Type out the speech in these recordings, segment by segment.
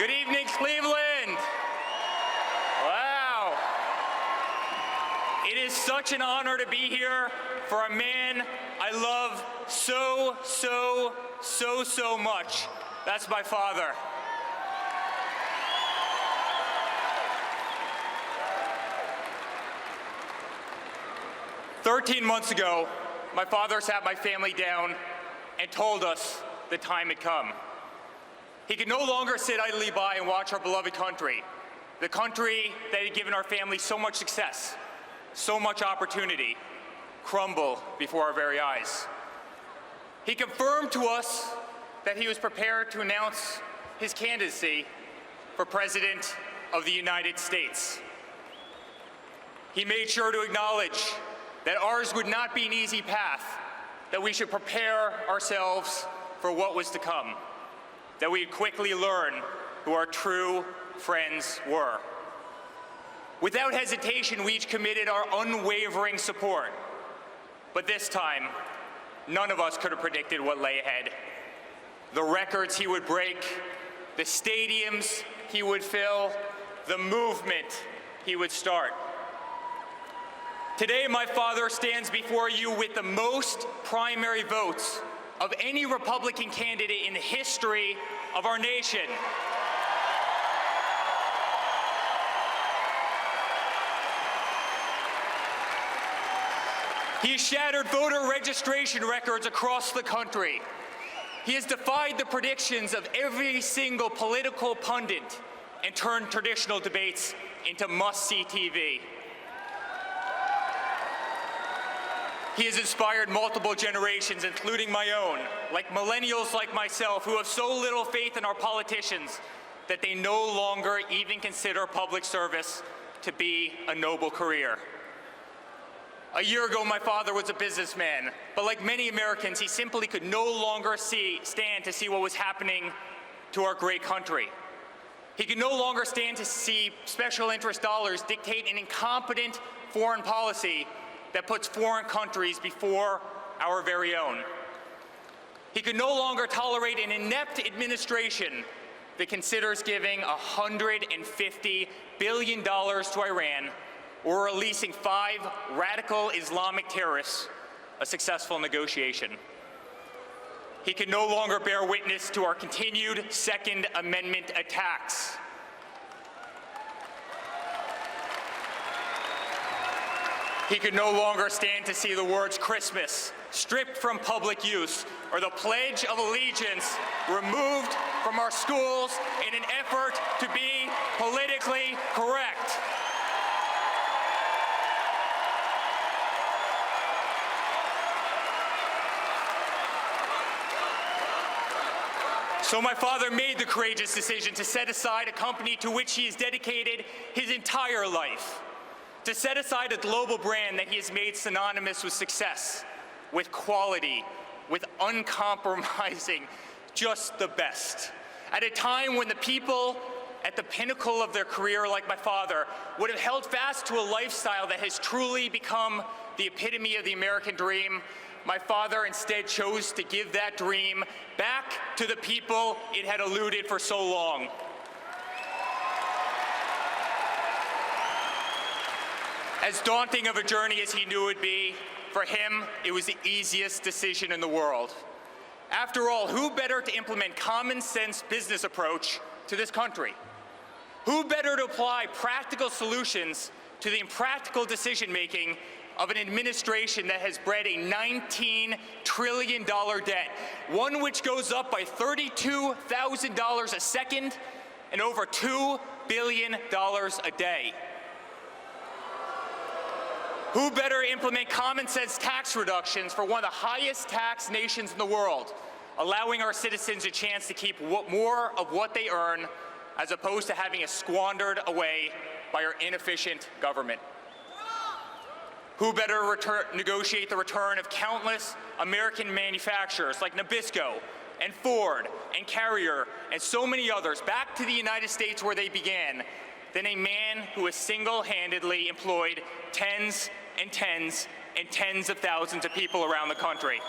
Good evening, Cleveland. Wow. It is such an honor to be here for a man I love so much. That's my father. "13 months ago, my father sat my family down and told us the time had come. He could no longer sit idly by and watch our beloved country, the country that had given our family so much success, so much opportunity, crumble before our very eyes. He confirmed to us that he was prepared to announce his candidacy for President of the United States. He made sure to acknowledge that ours would not be an easy path, that we should prepare ourselves for what was to come, that we'd quickly learn who our true friends were. Without hesitation, we each committed our unwavering support. But this time, none of us could have predicted what lay ahead. The records he would break, the stadiums he would fill, the movement he would start. Today, my father stands before you with the most primary votes of any Republican candidate in the history of our nation. He has shattered voter registration records across the country. He has defied the predictions of every single political pundit and turned traditional debates into must-see TV. He has inspired multiple generations, including my own, like millennials like myself, who have so little faith in our politicians that they no longer even consider public service to be a noble career. A year ago, my father was a businessman, but like many Americans, he simply could no longer stand to see what was happening to our great country. He could no longer stand to see special interest dollars dictate an incompetent foreign policy that puts foreign countries before our very own. He could no longer tolerate an inept administration that considers giving $150 billion to Iran or releasing 5 radical Islamic terrorists a successful negotiation. He could no longer bear witness to our continued Second Amendment attacks. He could no longer stand to see the words Christmas stripped from public use or the Pledge of Allegiance removed from our schools in an effort to be politically correct. So my father made the courageous decision to set aside a company to which he has dedicated his entire life, to set aside a global brand that he has made synonymous with success, with quality, with uncompromising, just the best. At a time when the people at the pinnacle of their career, like my father, would have held fast to a lifestyle that has truly become the epitome of the American dream, my father instead chose to give that dream back to the people it had eluded for so long. As daunting of a journey as he knew it would be, for him, it was the easiest decision in the world. After all, who better to implement common sense business approach to this country? Who better to apply practical solutions to the impractical decision-making of an administration that has bred a $19 trillion debt, one which goes up by $32,000 a second and over $2 billion a day? Who better implement common sense tax reductions for one of the highest tax nations in the world, allowing our citizens a chance to keep more of what they earn as opposed to having it squandered away by our inefficient government? Who better negotiate the return of countless American manufacturers like Nabisco and Ford and Carrier and so many others back to the United States where they began than a man who has single-handedly employed tens and tens and tens of thousands of people around the country?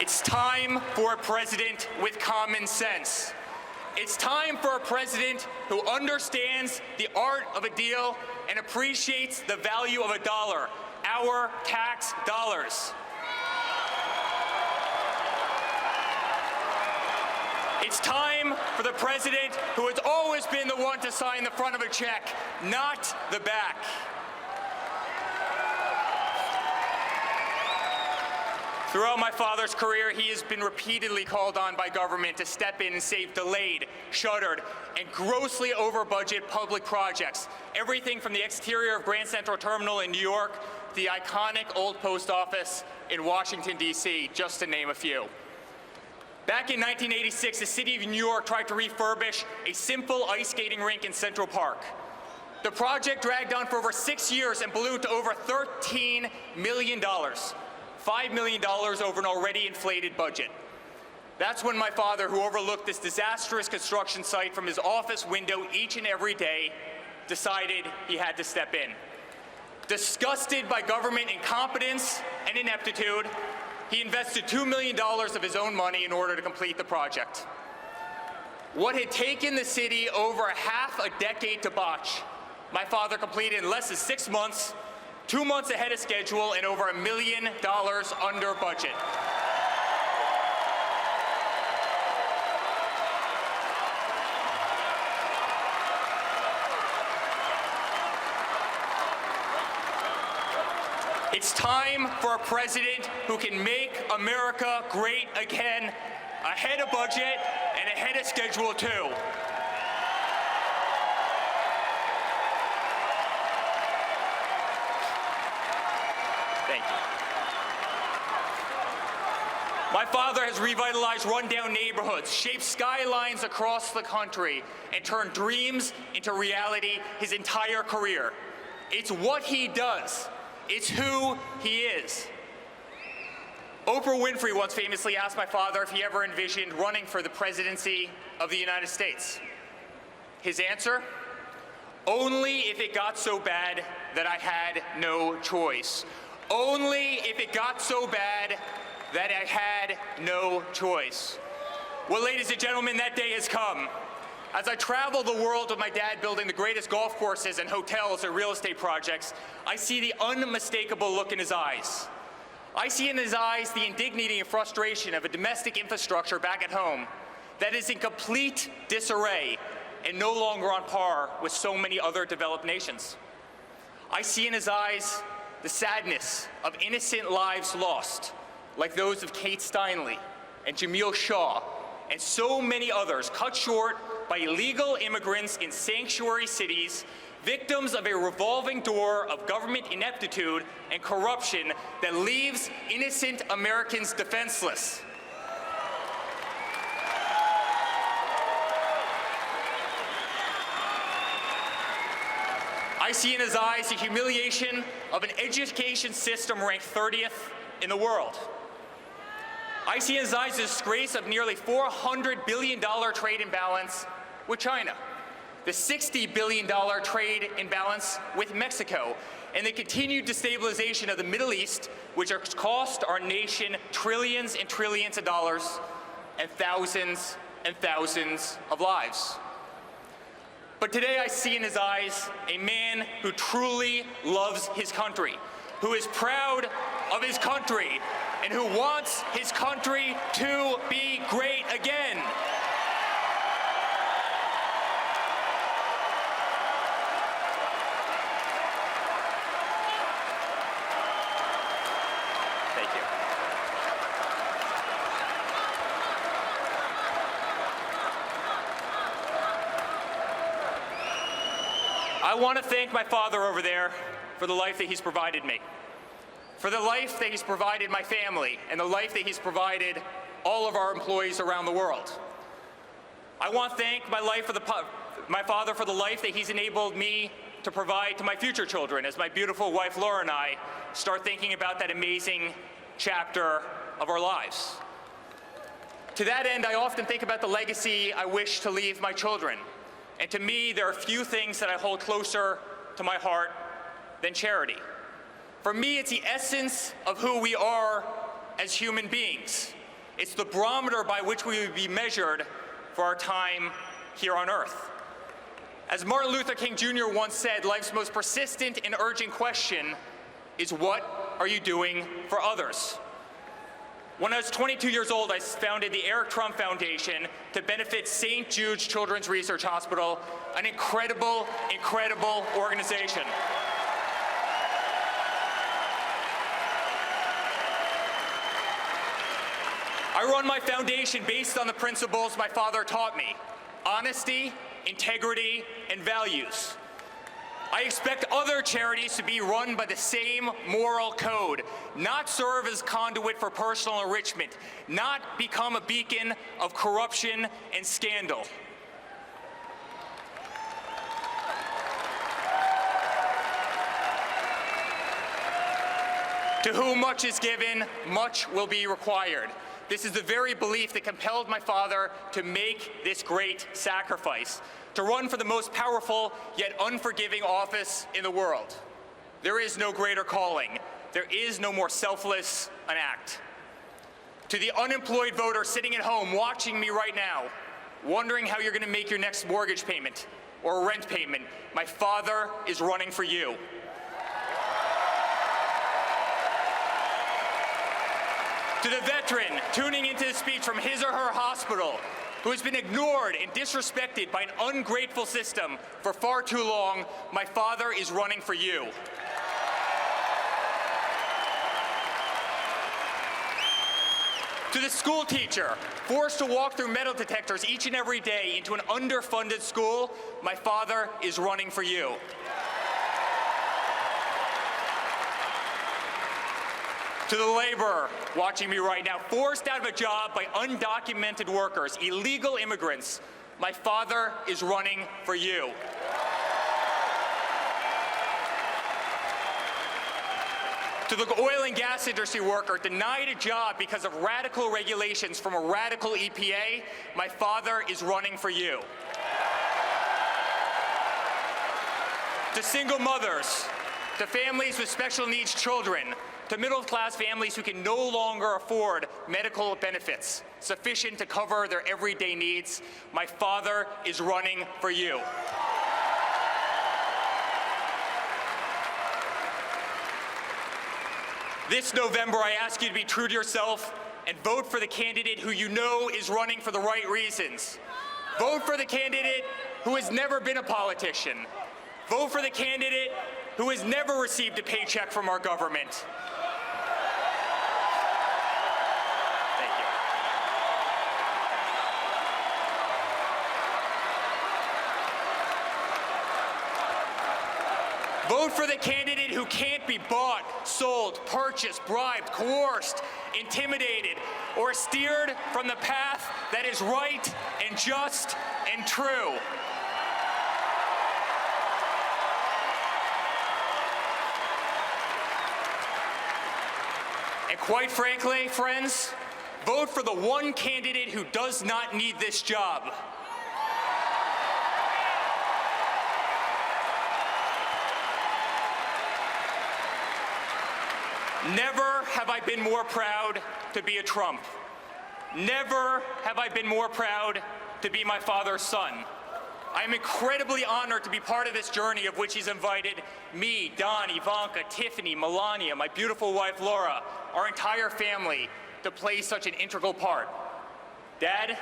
It's time for a president with common sense. It's time for a president who understands the art of a deal and appreciates the value of a dollar, our tax dollars. It's time for the president who has always been the one to sign the front of a check, not the back. Throughout my father's career, he has been repeatedly called on by government to step in and save delayed, shuttered, and grossly over-budget public projects. Everything from the exterior of Grand Central Terminal in New York to the iconic old post office in Washington, D.C., just to name a few. Back in 1986, the city of New York tried to refurbish a simple ice skating rink in Central Park. The project dragged on for over 6 years and ballooned to over $13 million. $5 million over an already inflated budget. That's when my father, who overlooked this disastrous construction site from his office window each and every day, decided he had to step in. Disgusted by government incompetence and ineptitude, he invested $2 million of his own money in order to complete the project. What had taken the city over half a decade to botch, my father completed in less than 6 months, 2 months ahead of schedule, and over $1 million under budget. It's time for a president who can make America great again, ahead of budget and ahead of schedule too. Thank you. My father has revitalized rundown neighborhoods, shaped skylines across the country, and turned dreams into reality his entire career. It's what he does. It's who he is. Oprah Winfrey once famously asked my father if he ever envisioned running for the presidency of the United States. His answer? Only if it got so bad that I had no choice. Only if it got so bad that I had no choice. Well, ladies and gentlemen, that day has come. As I travel the world with my dad building the greatest golf courses and hotels and real estate projects, I see the unmistakable look in his eyes. I see in his eyes the indignity and frustration of a domestic infrastructure back at home that is in complete disarray and no longer on par with so many other developed nations. I see in his eyes the sadness of innocent lives lost, like those of Kate Steinle and Jamil Shaw, and so many others cut short by illegal immigrants in sanctuary cities, victims of a revolving door of government ineptitude and corruption that leaves innocent Americans defenseless. I see in his eyes the humiliation of an education system ranked 30th in the world. I see in his eyes the disgrace of nearly $400 billion trade imbalance with China, the $60 billion trade imbalance with Mexico, and the continued destabilization of the Middle East, which has cost our nation trillions and trillions of dollars and thousands of lives. But today I see in his eyes a man who truly loves his country, who is proud of his country, and who wants his country to be great again. Thank you. I want to thank my father over there for the life that he's provided me, for the life that he's provided my family, and the life that he's provided all of our employees around the world. I want to thank my father for the life that he's enabled me to provide to my future children as my beautiful wife Laura and I start thinking about that amazing chapter of our lives. To that end, I often think about the legacy I wish to leave my children. And to me, there are few things that I hold closer to my heart than charity. For me, it's the essence of who we are as human beings. It's the barometer by which we will be measured for our time here on earth. As Martin Luther King Jr. once said, life's most persistent and urgent question is, what are you doing for others? When I was 22 years old, I founded the Eric Trump Foundation to benefit St. Jude's Children's Research Hospital, an incredible, incredible organization. I run my foundation based on the principles my father taught me: honesty, integrity, and values. I expect other charities to be run by the same moral code, not serve as conduit for personal enrichment, not become a beacon of corruption and scandal. To whom much is given, much will be required. This is the very belief that compelled my father to make this great sacrifice, to run for the most powerful yet unforgiving office in the world. There is no greater calling. There is no more selfless an act. To the unemployed voter sitting at home watching me right now, wondering how you're going to make your next mortgage payment or rent payment, my father is running for you. To the veteran tuning into the speech from his or her hospital, who has been ignored and disrespected by an ungrateful system for far too long, my father is running for you. To the school teacher forced to walk through metal detectors each and every day into an underfunded school, my father is running for you. To the laborer watching me right now, forced out of a job by undocumented workers, illegal immigrants, my father is running for you. To the oil and gas industry worker denied a job because of radical regulations from a radical EPA, my father is running for you. To single mothers, to families with special needs children, to middle-class families who can no longer afford medical benefits sufficient to cover their everyday needs, my father is running for you. This November, I ask you to be true to yourself and vote for the candidate who you know is running for the right reasons. Vote for the candidate who has never been a politician. Vote for the candidate who has never received a paycheck from our government. Vote for the candidate who can't be bought, sold, purchased, bribed, coerced, intimidated, or steered from the path that is right and just and true. And quite frankly, friends, vote for the one candidate who does not need this job. Never have I been more proud to be a Trump. Never have I been more proud to be my father's son. I am incredibly honored to be part of this journey of which he's invited me, Don, Ivanka, Tiffany, Melania, my beautiful wife Laura, our entire family to play such an integral part. Dad,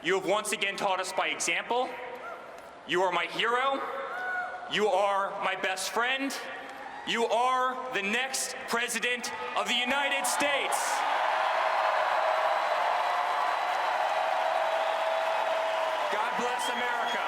you have once again taught us by example. You are my hero. You are my best friend. You are the next President of the United States. God bless America.